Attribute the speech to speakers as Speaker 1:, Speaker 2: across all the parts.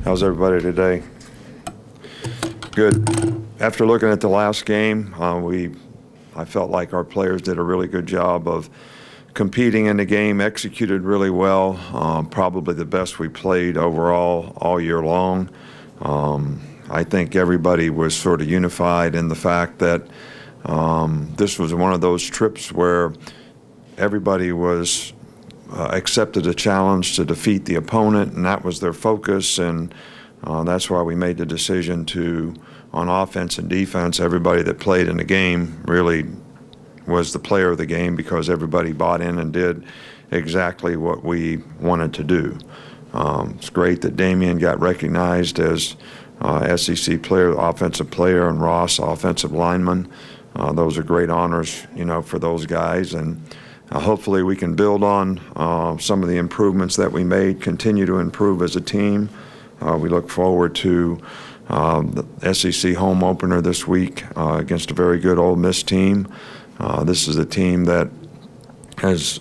Speaker 1: How's everybody today? Good. After looking at the last game, I felt like our players did a really good job of competing in the game, executed really well, probably the best we played overall all year long. I think everybody was sort of unified in the fact that this was one of those trips where everybody was accepted a challenge to defeat the opponent, and that was their focus, and that's why we made the decision to, on offense and defense, everybody that played in the game really was the player of the game because everybody bought in and did exactly what we wanted to do. It's great that Damien got recognized as SEC player, offensive player, and Ross, offensive lineman. Those are great honors, for those guys, and hopefully we can build on some of the improvements that we made, continue to improve as a team. We look forward to the SEC home opener this week against a very good Ole Miss team. This is a team that has,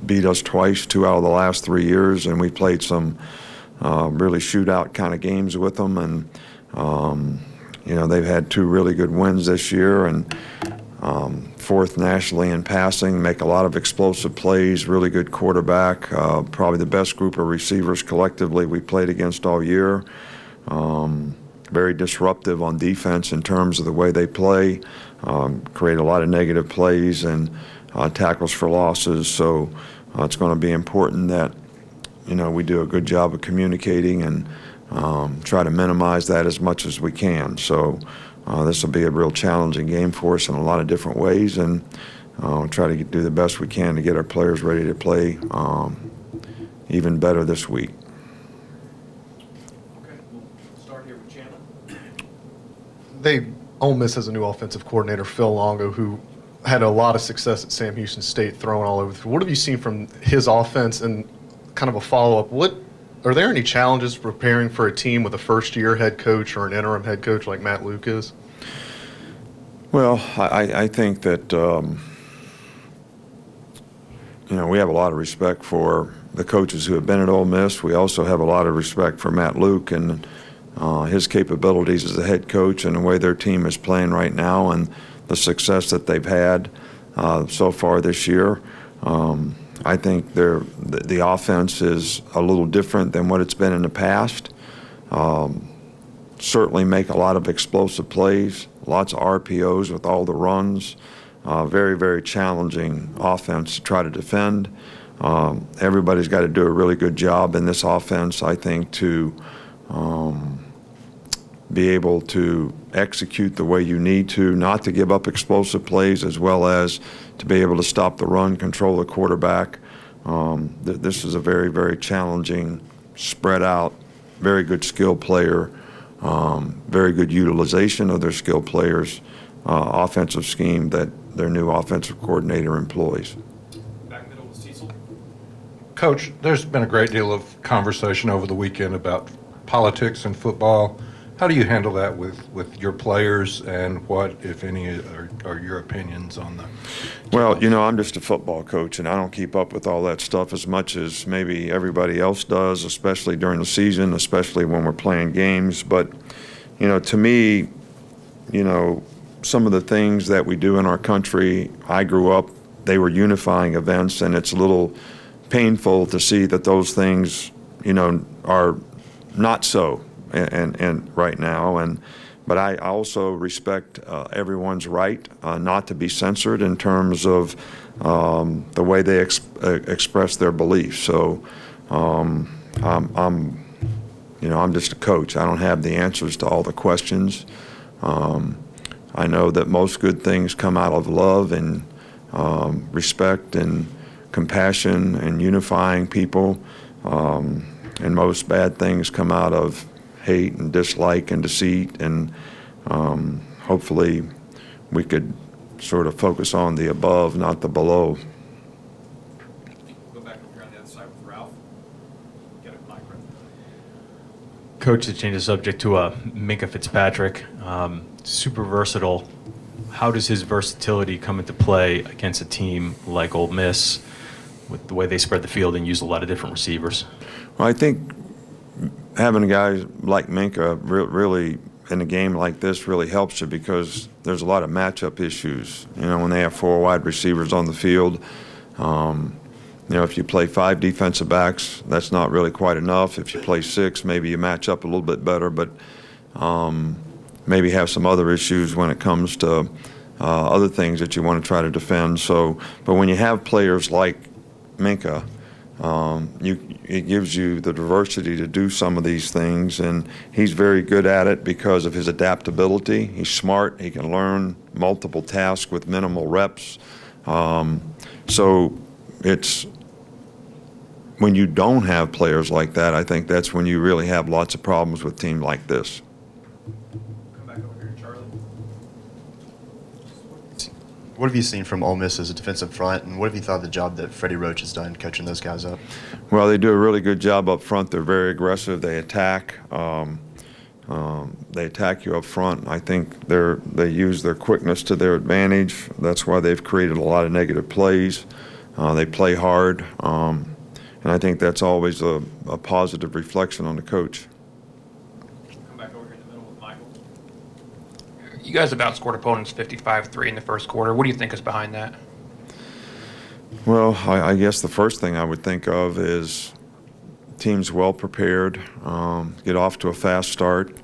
Speaker 1: beat us twice, 2 out of the last 3 years, and we played some really shootout kind of games with them. And, they've had 2 really good wins this year, and 4th nationally in passing, make a lot of explosive plays, really good quarterback, probably the best group of receivers collectively we played against all year. Very disruptive on defense in terms of the way they play, create a lot of negative plays and tackles for losses. So it's going to be important that, we do a good job of communicating and try to minimize that as much as we can. So this will be a real challenging game for us in a lot of different ways, and we'll try to do the best we can to get our players ready to play even better this week.
Speaker 2: Okay, we'll start here with Chandler.
Speaker 3: Ole Miss has a new offensive coordinator, Phil Longo, who had a lot of success at Sam Houston State, throwing all over the field. What have you seen from his offense, and kind of a follow-up? Are there any challenges preparing for a team with a first-year head coach or an interim head coach like Matt Luke is?
Speaker 1: Well, I think that, we have a lot of respect for the coaches who have been at Ole Miss. We also have a lot of respect for Matt Luke and his capabilities as a head coach and the way their team is playing right now and the success that they've had so far this year. I think the offense is a little different than what it's been in the past. Certainly make a lot of explosive plays, lots of RPOs with all the runs. Very, very challenging offense to try to defend. Everybody's got to do a really good job in this offense, I think, to be able to execute the way you need to, not to give up explosive plays, as well as to be able to stop the run, control the quarterback. This is a very, very challenging, spread out, very good skill player, very good utilization of their skill players, offensive scheme that their new offensive coordinator employs.
Speaker 2: Back middle with Cecil.
Speaker 4: Coach, there's been a great deal of conversation over the weekend about politics and football. How do you handle that with your players, and what, if any, are your opinions on the?
Speaker 1: Well, I'm just a football coach, and I don't keep up with all that stuff as much as maybe everybody else does, especially during the season, especially when we're playing games. But, to me, some of the things that we do in our country, I grew up, they were unifying events, and it's a little painful to see that those things, are not so. And right now, but I also respect everyone's right not to be censored in terms of the way they express their beliefs. So I'm just a coach. I don't have the answers to all the questions. I know that most good things come out of love and respect and compassion and unifying people, and most bad things come out of hate and dislike and deceit, and hopefully we could sort of focus on the above, not the below.
Speaker 2: Go back over here on the other side with Ralph. Get a mic right.
Speaker 5: Coach, to change the subject to Minkah Fitzpatrick, super versatile. How does his versatility come into play against a team like Ole Miss with the way they spread the field and use a lot of different receivers?
Speaker 1: Well, I think having guys like Minkah really in a game like this really helps you because there's a lot of matchup issues. You know, when they have 4 wide receivers on the field, you know, if you play 5 defensive backs, that's not really quite enough. If you play 6, maybe you match up a little bit better, but maybe have some other issues when it comes to other things that you want to try to defend. So, but when you have players like Minkah, it gives you the diversity to do some of these things, and he's very good at it because of his adaptability. He's smart. He can learn multiple tasks with minimal reps. So it's when you don't have players like that, I think that's when you really have lots of problems with teams like this.
Speaker 2: Come back over here, Charlie.
Speaker 6: What have you seen from Ole Miss as a defensive front, and what have you thought of the job that Freddie Roach has done coaching those guys up?
Speaker 1: Well, they do a really good job up front. They're very aggressive. They attack. They attack you up front. I think they use their quickness to their advantage. That's why they've created a lot of negative plays. They play hard, and I think that's always a positive reflection on the coach.
Speaker 2: Come back over here in the middle with Michael.
Speaker 7: You guys have outscored opponents 55-3 in the first quarter. What do you think is behind that?
Speaker 1: Well, I guess the first thing I would think of is teams well prepared, get off to a fast start.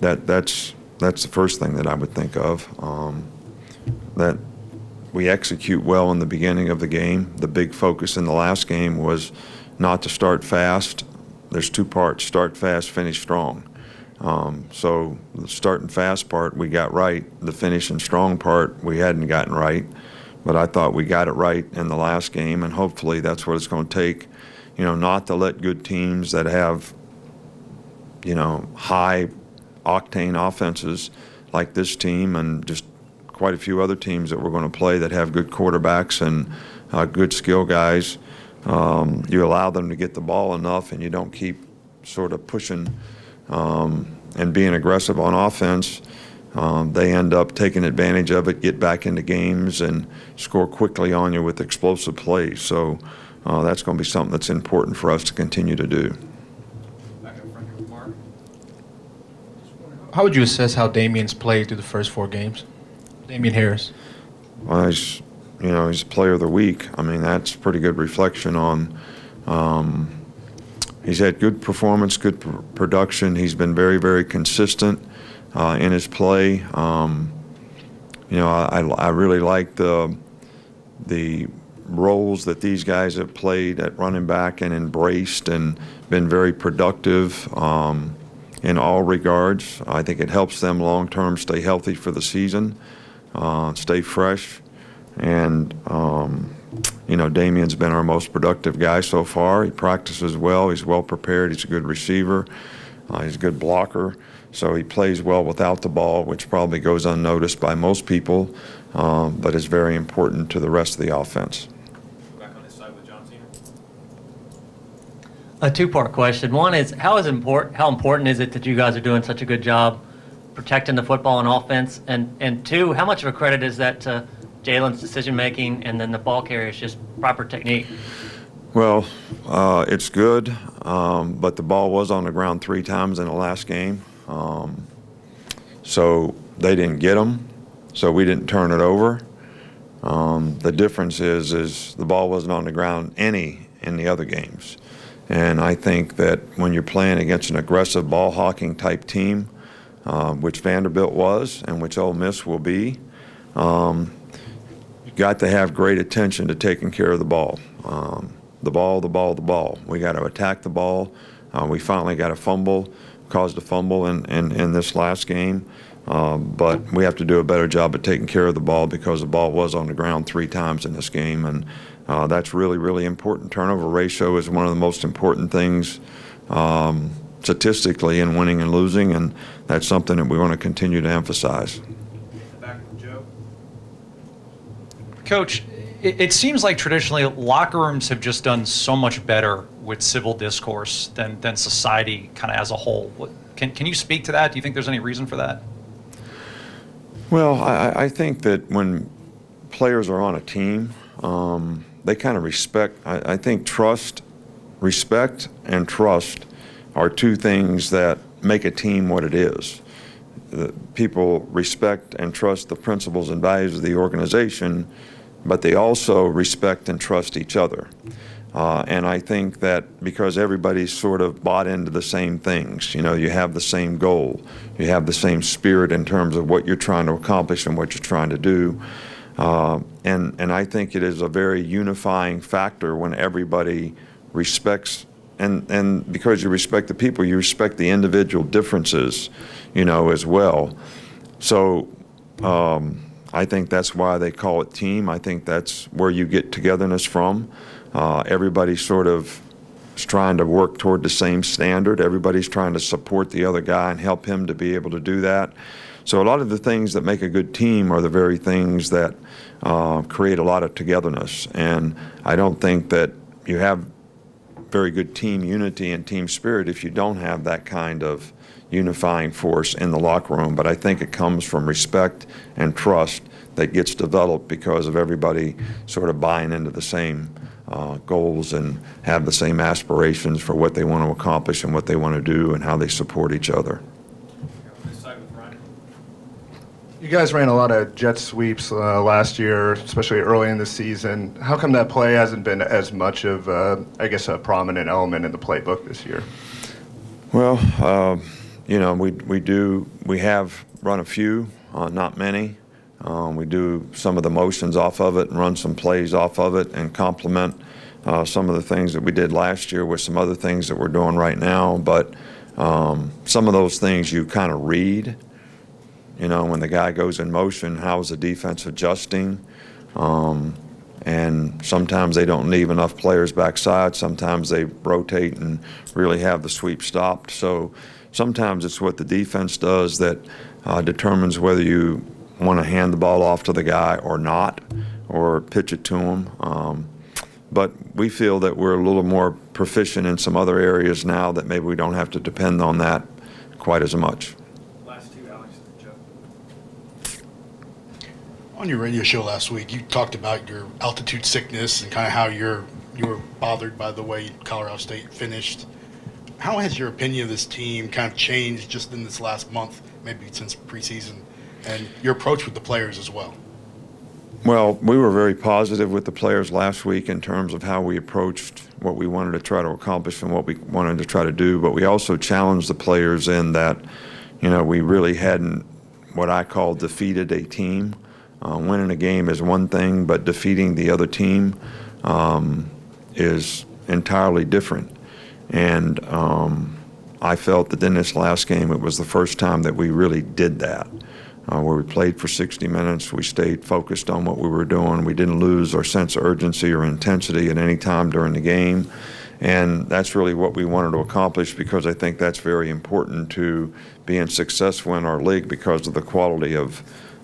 Speaker 1: That's the first thing that I would think of. That we execute well in the beginning of the game. The big focus in the last game was not to start fast. There's 2 parts: start fast, finish strong. So the starting fast part we got right. The finishing strong part we hadn't gotten right. But I thought we got it right in the last game, and hopefully that's what it's going to take, you know, not to let good teams that have, you know, high octane offenses like this team and just quite a few other teams that we're going to play that have good quarterbacks and good skill guys. You allow them to get the ball enough, and you don't keep sort of pushing and being aggressive on offense. They end up taking advantage of it, get back into games, and score quickly on you with explosive plays. So that's going to be something that's important for us to continue to do.
Speaker 2: Back up front here with Mark.
Speaker 8: How would you assess how Damien's played through the first 4 games? Damien Harris.
Speaker 1: Well, he's player of the week. I mean, that's a pretty good reflection on. He's had good performance, good production. He's been very, very consistent in his play. You know, I really like the roles that these guys have played at running back and embraced and been very productive in all regards. I think it helps them long term stay healthy for the season, stay fresh. And, you know, Damien's been our most productive guy so far. He practices well. He's well prepared. He's a good receiver. He's a good blocker. So he plays well without the ball, which probably goes unnoticed by most people, but is very important to the rest of the offense.
Speaker 2: Back on this side with John Cena.
Speaker 9: A 2-part question. One is how important is it that you guys are doing such a good job protecting the football and offense? And 2, how much of a credit is that to Jalen's decision making and then the ball carrier is just proper technique?
Speaker 1: Well, it's good, but the ball was on the ground 3 times in the last game. So they didn't get them, so we didn't turn it over. The difference is the ball wasn't on the ground any in the other games. And I think that when you're playing against an aggressive ball hawking type team, which Vanderbilt was and which Ole Miss will be, you got to have great attention to taking care of the ball. The ball. We got to attack the ball. We finally got a fumble, caused a fumble in this last game. But we have to do a better job at taking care of the ball because the ball was on the ground 3 times in this game. And that's really, really important. Turnover ratio is one of the most important things statistically in winning and losing, and that's something that we want to continue to emphasize.
Speaker 2: Back with Joe.
Speaker 10: Coach, it seems like traditionally locker rooms have just done so much better with civil discourse than society kind of as a whole. Can you speak to that? Do you think there's any reason for that?
Speaker 1: Well, I think that when players are on a team, they kind of respect. I think trust respect and trust are two things that make a team what it is. People respect and trust the principles and values of the organization, but they also respect and trust each other. And I think that because everybody's sort of bought into the same things, you know, you have the same goal, you have the same spirit in terms of what you're trying to accomplish and what you're trying to do. And I think it is a very unifying factor when everybody respects, and because you respect the people, you respect the individual differences, you know, as well. So I think that's why they call it team. I think that's where you get togetherness from. Everybody's sort of trying to work toward the same standard. Everybody's trying to support the other guy and help him to be able to do that. So a lot of the things that make a good team are the very things that create a lot of togetherness. And I don't think that you have very good team unity and team spirit if you don't have that kind of unifying force in the locker room. But I think it comes from respect and trust that gets developed because of everybody sort of buying into the same goals and have the same aspirations for what they want to accomplish and what they want to do and how they support each other.
Speaker 2: This side with Ryan.
Speaker 11: You guys ran a lot of jet sweeps last year, especially early in the season. How come that play hasn't been as much of, I guess, a prominent element in the playbook this year?
Speaker 1: Well, you know, we have run a few, not many. We do some of the motions off of it and run some plays off of it and complement some of the things that we did last year with some other things that we're doing right now. But some of those things you kind of read. You know, when the guy goes in motion, how is the defense adjusting? And sometimes they don't leave enough players backside. Sometimes they rotate and really have the sweep stopped. So sometimes it's what the defense does that determines whether you want to hand the ball off to the guy or not, or pitch it to him. But we feel that we're a little more proficient in some other areas now that maybe we don't have to depend on that quite as much.
Speaker 2: Last two, Alex and Joe.
Speaker 12: On your radio show last week, you talked about your altitude sickness and kind of how you were bothered by the way Colorado State finished. How has your opinion of this team kind of changed just in this last month, maybe since preseason, and your approach with the players as well?
Speaker 1: Well, we were very positive with the players last week in terms of how we approached what we wanted to try to accomplish and what we wanted to try to do, but we also challenged the players in that, you know, we really hadn't what I call defeated a team. Winning a game is one thing, but defeating the other team is entirely different. And I felt that in this last game, it was the first time that we really did that, where we played for 60 minutes. We stayed focused on what we were doing. We didn't lose our sense of urgency or intensity at any time during the game. And that's really what we wanted to accomplish, because I think that's very important to being successful in our league because of the quality of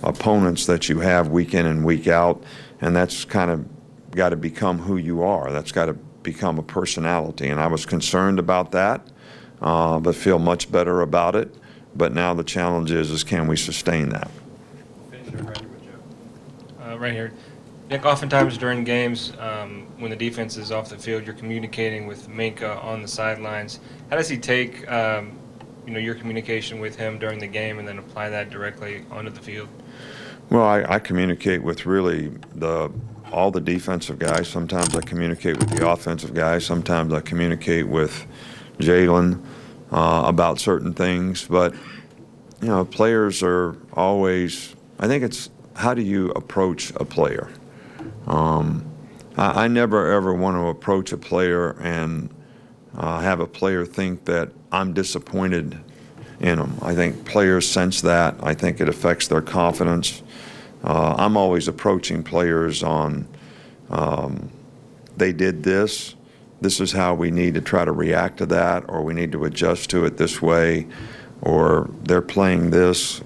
Speaker 1: opponents that you have week in and week out. And that's kind of got to become who you are. That's got to become a personality. And I was concerned about that, but feel much better about it. But now the challenge is can we sustain that?
Speaker 2: Finish it right with Joe.
Speaker 13: Right here. Nick, oftentimes during games, when the defense is off the field, you're communicating with Minkah on the sidelines. How does he take your communication with him during the game and then apply that directly onto the field?
Speaker 1: Well, I communicate with really all the defensive guys. Sometimes I communicate with the offensive guys. Sometimes I communicate with Jalen about certain things. But, you know, players are always, I think it's how do you approach a player? I never ever want to approach a player and have a player think that I'm disappointed in them. I think players sense that. I think it affects their confidence. I'm always approaching players on they did this. This is how we need to try to react to that, or we need to adjust to it this way, or they're playing this,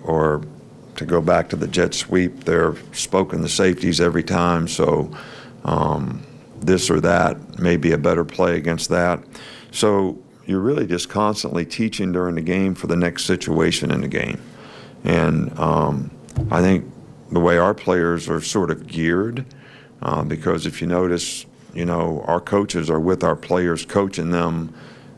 Speaker 1: or to go back to the jet sweep, they're spoken the safeties every time, so this or that may be a better play against that. So you're really just constantly teaching during the game for the next situation in the game. And I think the way our players are sort of geared, because if you notice, you know, our coaches are with our players, coaching them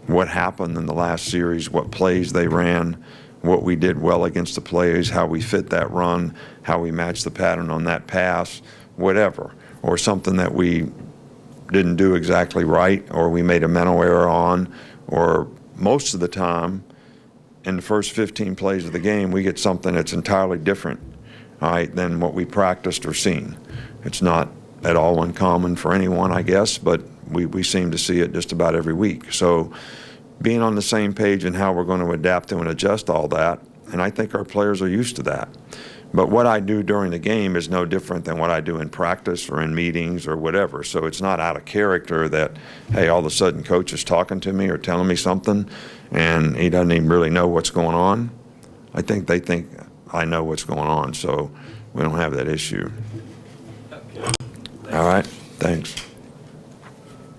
Speaker 1: what happened in the last series, what plays they ran, what we did well against the plays, how we fit that run, how we matched the pattern on that pass, whatever, or something that we didn't do exactly right, or we made a mental error on, or most of the time in the first 15 plays of the game, we get something that's entirely different, all right, than what we practiced or seen. It's not at all uncommon for anyone, I guess, but we seem to see it just about every week. So being on the same page and how we're going to adapt to and adjust all that, and I think our players are used to that. But what I do during the game is no different than what I do in practice or in meetings or whatever. So it's not out of character that, hey, all of a sudden coach is talking to me or telling me something and he doesn't even really know what's going on. I think they think I know what's going on, so we don't have that issue. All right, thanks.